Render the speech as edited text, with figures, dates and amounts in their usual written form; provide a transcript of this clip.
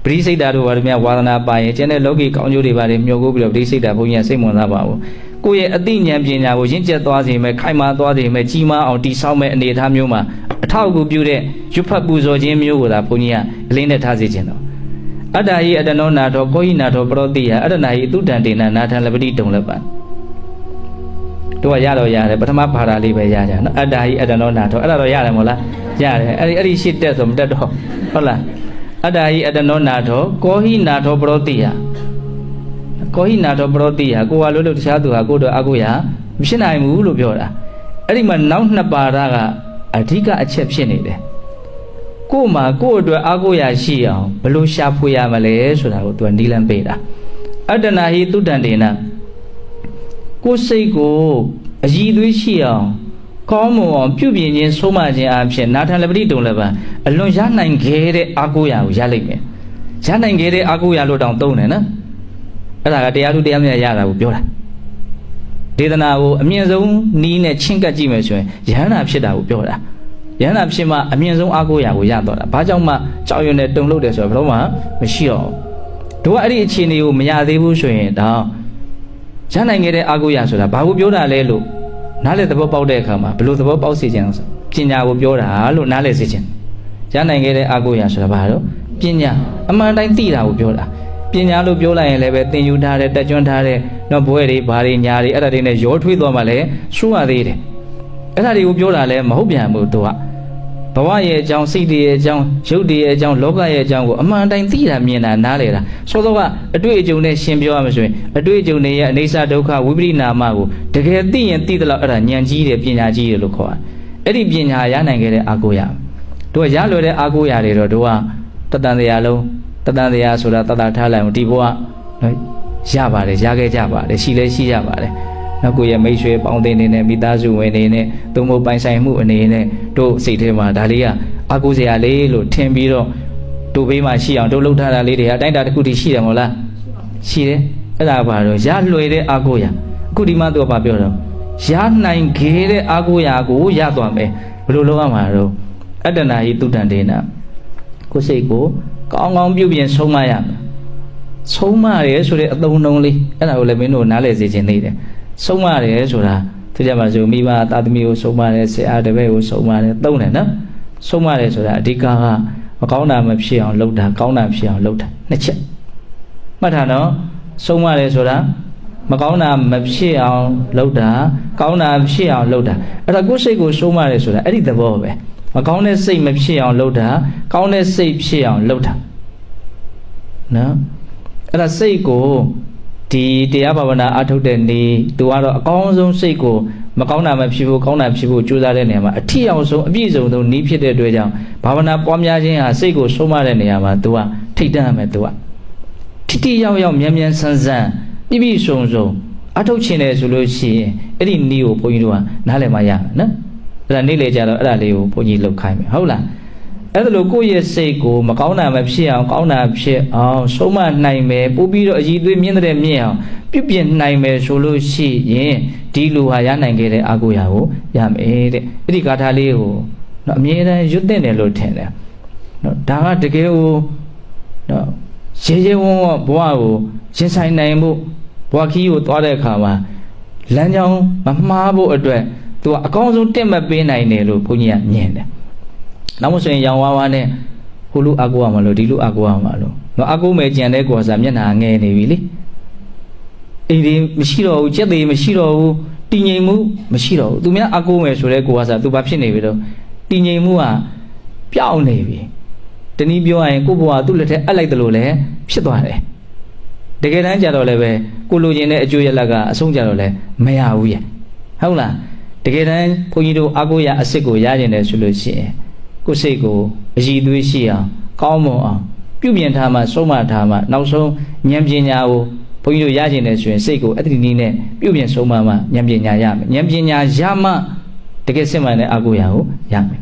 ပရိစိတ်ဓာတ်တို့ဘာလို့များဝါဒနာပါရင်ကျန်တဲ့လောကီကောင်းကျိုးတွေဘာတွေမျှော်ကိုပြီးတော့ပရိစိတ်ဓာတ်ဘုန်းကြီးကစိတ်ဝင်စားပါဘူးကိုယ့်ရဲ့အသိဉာဏ်ပညာကိုရင့်ကျက်သွားစေမယ်ခိုင်မာသွားစေမယ်ကြီးမားအောင်တည်ဆောက်မဲ့အနေအထားမျိုးမှာအထောက်အကူပြုတဲ့ရွတ်ဖတ်ပူဇော်ခြင်းမျိုးကိုသာဘုန်းကြီးကအလေးနဲ့ထားစေခြင်းတော့အတ္တဟိအတ္တနောနာထောကောဟိနာထောပရောတိယအတ္တနာဟိသုတံတေနနာထံလပတိတုံလပံတို့ကရတော့ရတယ်ပထမဘာသာလေးပဲရကြနော်အတ္တဟိအတ္တနောနာထောအဲ့ဒါတော့ရတယ်မဟုတ်လားရတယ်အဲ့ဒီရှစ်တက်ဆိုမတက်တော့ဟုတ်လားအတ္တဟိအတ္တနောနာထောကောဟိနာထောပရောတိယကောဟိနာထောပရောတိယကိုကလို့တခြားသူဟာကိုတော့အကုရမဖြစ်နိုင်ဘူးလို့ပြောတာအဲ့ဒီမှာနောက်နှစ်ပါးကအဓိကအချက်ဖြစ်နေတယ်ကို့မှာကို့အတွက်အကုရရှိအောင်ဘယ်လိုရှာဖွေရမလဲဆိုတာကိုသူကနီးလန်းပေးတာအတ္တနာဟိသုတံတေနကိုယ်စိတ်ကိုအည်သွေးရှိအောင်ကောင်းမွန်အောင်ပြုပြင်ခြင်းဆုံးမခြင်းအဖြစ်နာထံလပတိတုံလည်းပံအလွန်ရနိုင်ခဲ့တဲ့အကုရကိုရလိုက်မယ်ရနိုင်ခဲ့တဲ့အကုရလို့တောင်သုံးတယ်နော်အဲ့ဒါကတရားသူတရားမြတ်ရတာကိုပြောတာဒေသနာကိုအမြင့်ဆုံးနီးနဲ့ချင်းကပ်ကြည့်မယ်ဆိုရင်ယဟန္တာဖြစ်တာကိုပြောတာယဟန္တာဖြစ်မှအမြင့်ဆုံးအကုရကိုရတော့တာဘာကြောင့်မှကြောက်ရွံ့နဲ့တုန်လှုပ်တယ်ဆိုတော့ဘယ်တော့မှမရှိတော့တို့ကအဲ့ဒီအခြေအနေကိုမရသေးဘူးဆိုရင်တော့ရနိုင်ခဲ့တဲ့အကုရဆိုတာဘာကိုပြောတာလဲလို့နားလေသဘောပေါက်တဲ့အခါမှာဘယ်လိုသဘောပေါက်စေခြင်းဆိုပညာကိုပြောတာလို့နားလေစေခြင်းရနိုင်ခဲ့တဲ့အကုရဆိုတာဘာလို့ပညာအမှန်တိုင်းသိတာကိုပြောတာပညာလို့ပြောလိုက်ရင်လည်းပဲသင်ယူထားတဲ့တက်ကြွထားတဲ့တော့ဘွဲတွေဘာတွေညာတွေအဲ့ဒါတွေနဲ့ရောထွေးသွားမှလည်းစိုးရသေးတယ်အဲ့ဒါတွေကိုပြောတာလည်းမဟုတ်ပြန်ဘူးသူကဘဝရဲ့အကြောင်းစိတ်တွေရဲ့အကြောင်းရုပ်တွေရဲ့အကြောင်းလောကရဲ့အကြောင်းကိုအမှန်တိုင်းသိတာမြင်တာနားလေတာဆိုတော့ကအတွေ့အကြုံနဲ့ရှင်းပြောရမှာဆိုရင်အတွေ့အကြုံတွေရဲ့အနိစ္စဒုက္ခဝိပရိနာမကိုတကယ်သိရင်သိသလောက်အဲ့ဒါဉာဏ်ကြီးတယ်ပညာကြီးတယ်လို့ခေါ်တာအဲ့ဒီပညာရနိုင်ခဲ့တဲ့အာကိုရတို့ကရလွယ်တဲ့အာကိုရတွေတော့တို့ကတတန်တရားလုံးတတန်တရားဆိုတာတတထားလိုက်အောင်ဒီဘဝရပါတယ်ရခဲ့ကြပါတယ်ရှိလဲရှိရပါတယ်နောက်ကိုရဲ့မိတ်ဆွေပေါင်းတင်နေနဲ့မိသားစုဝင်နေနဲ့သုံးဖို့ပိုင်ဆိုင်မှုအနေနဲ့တို့စိတ်ထဲမှာဒါလေးကအကူစရာလေးလို့ထင်ပြီးတော့တို့ဘေးမှာရှိအောင်တို့လှုပ်ထားတာလေးတွေအတိုင်းတာတစ်ခုတည်းရှိတယ်မဟုတ်လားရှိတယ်အဲ့ဒါဘာလို့ရလွယ်တဲ့အကူရအခုဒီမှာသူကပြောတော့ရနိုင်ခဲ့တဲ့အကူရကိုရသွားမယ်ဘယ်လိုလုပ်ရမှာတော့အတ္တနာဟိသုတံတေနကိုစိတ်ကိုကောင်းကောင်းပြုပြင်ဆုံးမရမယ်ဆုံးမရဲဆိုတဲ့အသုံးနှုန်းလေးအဲ့ဒါကိုလည်းမင်းတို့နားလည်စေချင်နေတယ်ဆုံးမရဲဆိုတာသူကြမှာဆိုမိဘသာသမီကိုဆုံးမရဲဆရာတပည့်ကိုဆုံးမရဲသုံးတယ်နော်ဆုံးမရဲဆိုတာအဓိကမကောင်းတာမဖြစ်အောင်လုပ်တာကောင်းတာဖြစ်အောင်လုပ်တာနှစ်ချက်မှတ်ထားနော်ဆုံးမရဲဆိုတာမကောင်းတာမဖြစ်အောင်လုပ်တာကောင်းတာဖြစ်အောင်လုပ်တာအဲ့ဒါကိုယ်စိတ်ကိုဆုံးမရဲဆိုတာအဲ့ဒီသဘောပဲမကောင်းတဲ့စိတ်မဖြစ်အောင်လုပ်တာကောင်းတဲ့စိတ်ဖြစ်အောင်လုပ်တာနော်အဲ့ဒါစိတ်ကိုဒီတရားဘာဝနာအထုတ်တဲ့နေ့သူကတော့အကောင်းဆုံးစိတ်ကိုမကောင်းတာမဖြစ်ဘူးကောင်းတာဖြစ်ဖို့ကြိုးစားတဲ့နေရာမှာအထီအောင်ဆုံးအပြည့်စုံဆုံးနည်းဖြစ်တဲ့အတွက်ကြောင့်ဘာဝနာပွားများခြင်းဟာစိတ်ကိုဆုံးမတဲ့နေရာမှာသူကထိတ်တန့်ရမယ်သူကထိတိရောက်ရောက်မြန်မြန်ဆန်းဆန်းပြည့်ပြည့်စုံစုံအထုတ်ခြင်းတယ်ဆိုလို့ရှိရင်အဲ့ဒီနည်းကိုဘုန်းကြီးတို့ကနားလည်မှရမယ်နော်အဲ့ဒါနေ့လေကြတော့အဲ့ဒါလေးကိုဘုန်းကြီးလုပ်ခိုင်းမယ်ဟုတ်လားအဲ့ဒါလို့ကိုယ့်ရဲ့စိတ်ကိုမကောင်းတာမဖြစ်အောင်ကောင်းတာဖြစ်အောင်ဆုံးမနိုင်မယ်ပို့ပြီးတော့အည်သွေးမြင့်တဲ့မြင့်အောင်ပြုပြင်နိုင်မယ်ဆိုလို့ရှိရင်ဒီလူဟာရနိုင်ခဲ့တဲ့အာကိုရာကိုရမယ်တဲ့အဲ့ဒီဂါထာလေးကိုနော်အမြဲတမ်းရွတ်တဲ့တယ်လို့ထင်တယ်နော်ဒါကတကယ်ကိုနော်ရေရေဝုံဘဝကိုရင်ဆိုင်နိုင်ဖို့ဘဝခီးကိုသွားတဲ့အခါမှာလမ်းကြောင်းမမှားဖို့အတွက်သူကအကောင်းဆုံးတင့်မပေးနိုင်တယ်လို့ဘုန်းကြီးကမြင်တယ်နောက်မှဆိုရင်ရောင်ဝါးဝါးနဲ့ဟိုလူအကူရမှာလို့ဒီလူအကူရမှာလို့နော်အကူမဲ့ကြံတဲ့ကောစားမျက်နှာငဲနေပြီလေအိမ်ဒီမရှိတော့ဘူးကြက်သေးမရှိတော့ဘူးတည်ငြိမ်မှုမရှိတော့ဘူးသူများအကူမဲ့ဆိုတဲ့ကောစားသူဘာဖြစ်နေပြီတော့တည်ငြိမ်မှုကပျောက်နေပြီတနည်းပြောရရင်ကိုယ့်ဘဝသူ့လက်ထက်အပ်လိုက်တယ်လို့လည်းဖြစ်သွားတယ်တကယ်တမ်းကြတော့လည်းပဲကိုလိုချင်တဲ့အကျိုးရလဒ်ကအဆုံးကြတော့လည်းမရဘူးရဲ့ဟုတ်လားတကယ်တမ်းဘုန်းကြီးတို့အကူရအစ်စ်ကိုရကျင်တယ်ဆိုလို့ရှိရင်ကိုယ်စိတ်ကိုအည်သွေးရှိအောင်ကောင်းမွန်အောင်ပြုပြင်ထားမှဆုံးမထားမှနောက်ဆုံးဉာဏ်ပညာကိုဘုန်းကြီးတို့ရကျင်တယ်ဆိုရင်စိတ်ကိုအဲ့ဒီနည်းနဲ့ပြုပြင်ဆုံးမမှဉာဏ်ပညာရမယ်ဉာဏ်ပညာရမှတကယ်စစ်မှန်တဲ့အကူရကိုရမယ်